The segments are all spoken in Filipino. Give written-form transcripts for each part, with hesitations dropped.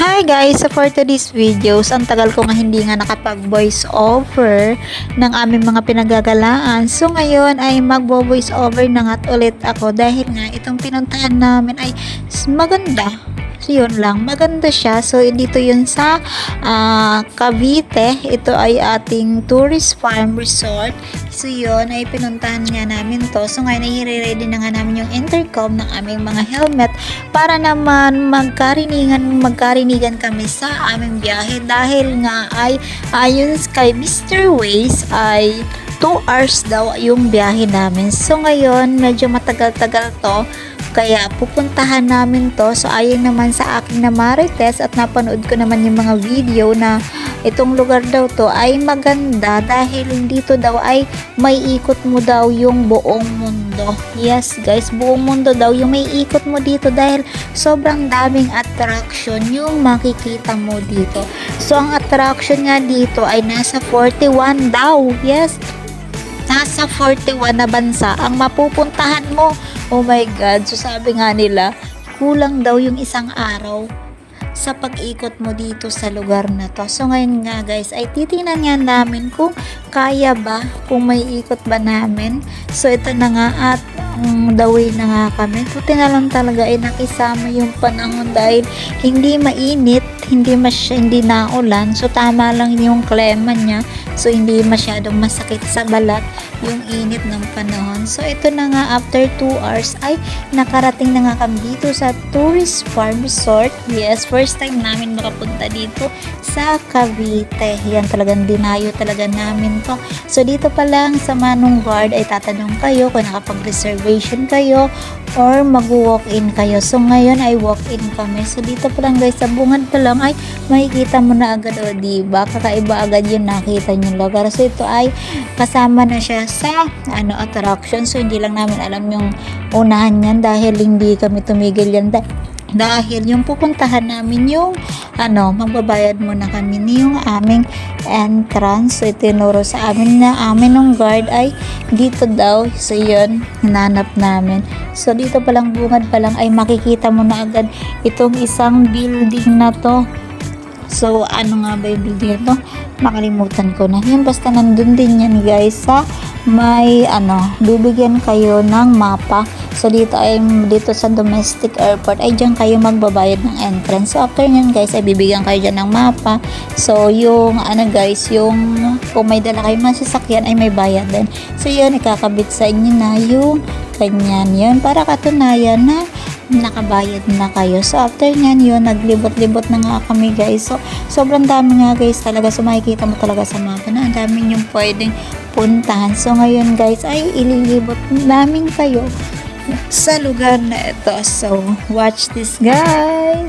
Hi guys! So for today's videos, ang tagal ko nga hindi nga nakapag voice over ng aming mga pinagagalaan. So ngayon ay magbo-voice over na nga ulit ako dahil nga itong pinuntahan namin ay maganda. So yun lang, maganda siya. So dito yun sa Cavite. Ito ay ating tourist farm resort. So yun ay pinuntahan nga namin to. So ngayon ay i-ready na nga namin yung intercom ng aming mga helmet para naman magkarinigan kami sa aming biyahe dahil nga ay ayon kay Mr. Waze ay 2 hours daw yung biyahe namin. So ngayon medyo matagal-tagal to kaya pupuntahan namin to. So ayon naman sa aking na marites at napanood ko naman yung mga video na itong lugar daw to ay maganda dahil dito daw ay may ikot mo daw yung buong mundo. Yes guys, buong mundo daw yung may ikot mo dito dahil sobrang daming attraction yung makikita mo dito. So ang attraction nga dito ay nasa 41 daw. Yes, nasa 41 na bansa ang mapupuntahan mo. Oh my God. So sabi nga nila, kulang daw yung isang araw sa pag-ikot mo dito sa lugar na to. So ngayon nga guys, ay titingnan nga namin kung kaya ba, kung may ikot ba namin. So ito na nga at the way na nga kami. Buti na lang talaga ay nakisama yung panahon dahil hindi mainit, hindi naulan. So tama lang yung klima niya. So hindi masyadong masakit sa balat yung init ng panahon. So ito na nga, after 2 hours ay nakarating na nga kami dito sa tourist farm resort. Yes, first time namin makapunta dito sa Cavite. Yan talagang dinayo talaga namin to. So dito pa lang sa Manong Guard ay tatanong kayo kung nakapag-reservation kayo or mag-walk-in kayo. So ngayon ay walk-in kami. So dito pa lang guys, sa bungad pa lang ay makikita mo na agad, o diba? Kakaiba agad yung nakita yung lugar. So ito ay kasama na siya sa attraction. So hindi lang namin alam yung unahan yan dahil hindi kami tumigil yan dahil yung pupuntahan namin yung magbabayad muna kami yung aming entrance. So itinuro sa amin na amin ng guard ay dito daw. So yun, hinanap namin. So dito palang bungad pa lang ay makikita mo na agad itong isang building na to. So ano nga ba yung building ito? Nakalimutan ko na. Yan, basta nandun din yan guys sa may bibigyan kayo ng mapa. So dito sa domestic airport ay diyan kayo magbabayad ng entrance. So after nyan guys ay bibigyan kayo dyan ng mapa. So yung guys, yung kung may dala kayo masasakyan ay may bayad din. So yun, ikakabit sa inyo na yung ganyan yun para katunayan na nakabayad na kayo. So after nyan yun, naglibot-libot na nga kami guys. So sobrang dami nga guys talaga. So makikita mo talaga sa mapa na ang dami yung pwedeng puntahan. So ngayon guys ay ililibot namin kayo sa lugar na ito. So watch this guys.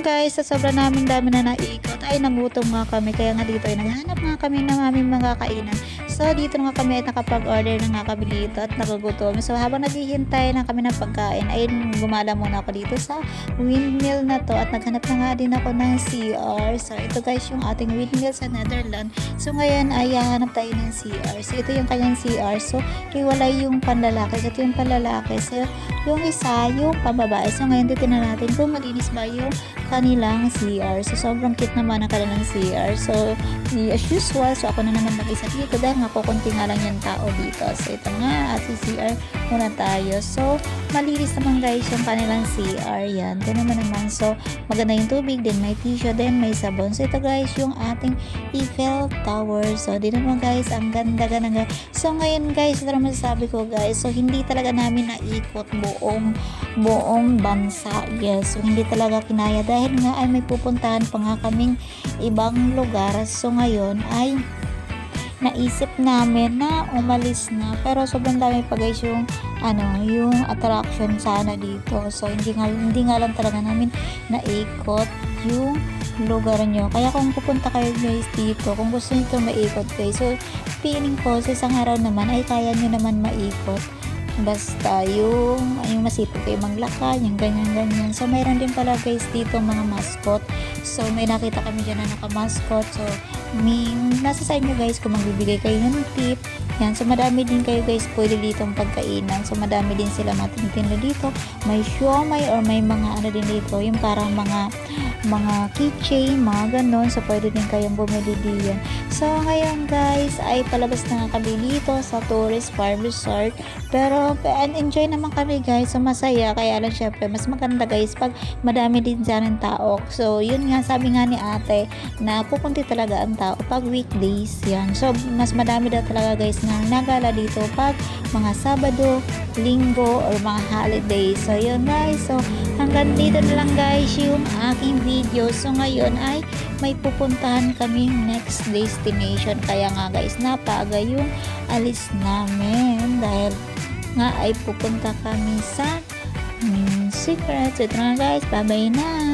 ngayon guys, sa sobrang naming dami na naikot ay nagutom nga kami, kaya nga dito ay naghanap nga kami ng aming mga kainan. So dito nga kami ay nakapag-order na nga kami dito at nagugutom. So habang naghihintay na kami ng pagkain ay gumala muna ako dito sa windmill na to at naghanap na nga din ako ng CR. So ito guys yung ating windmill sa Netherlands. So ngayon ay hahanap tayo ng CR. So ito yung kanyang CR. So hiwalay yung panlalaki. So ito yung panlalaki. So yung isa yung pambabae. So ngayon titignan natin kung malinis ba yung kanilang CR. So sobrang cute naman ang kanilang CR. So as usual, so ako na naman mag-isa dito dahil nga kukunti nga lang yung tao dito. So ito nga at CR muna tayo. So malinis naman guys yung kanilang CR. Yan. Ito naman. So maganda yung tubig, then may tissue, then may sabon. So ito guys yung ating Eiffel Tower. So di naman guys, ang ganda. So ngayon guys, ito naman sabi ko guys. So hindi talaga namin naikot buong bansa. Yes. So hindi talaga kinaya dahil nga ay may pupuntahan pa nga kaming ibang lugar. So ngayon ay naisip namin na umalis na, pero sobrang dami pa guys yung yung attraction sana dito. So hindi nga lang talaga namin naikot yung lugar nyo. Kaya kung pupunta kayo guys dito, kung gusto nyo ito maikot guys, so feeling ko sa isang araw naman ay kaya nyo naman maikot. Basta yung masipag kayo maglakad, yung ganyan. So mayroon din pala guys dito mga mascot. So may nakita kami dyan na naka-mascot. So nasa side nyo guys kung magbibigay kayo ng tip. Yan. So madami din kayo guys pwede ditong pagkainan. So madami din sila matinitinda dito. May siomay or may mga din dito. Yung parang mga keychain, mga ganon. So pwede din kayong bumili diyan. So ngayon guys ay palabas na nga kami dito sa Tourist Farm Resort. Pero enjoy naman kami guys. So masaya. Kaya lang syempre mas maganda guys pag madami din dyan ng tao. So yun nga sabi nga ni ate na pupunti talaga ang tao pag weekdays. Yan. So mas madami daw talaga guys na nagala dito pag mga Sabado, Linggo or mga holidays. So yun guys. So hanggang dito na lang guys yung aking video. So ngayon ay may pupuntahan kaming next destination. Kaya nga guys napaaga yung alis namin dahil nga ay pupunta kami sa Secret. So ito na guys, bye bye na.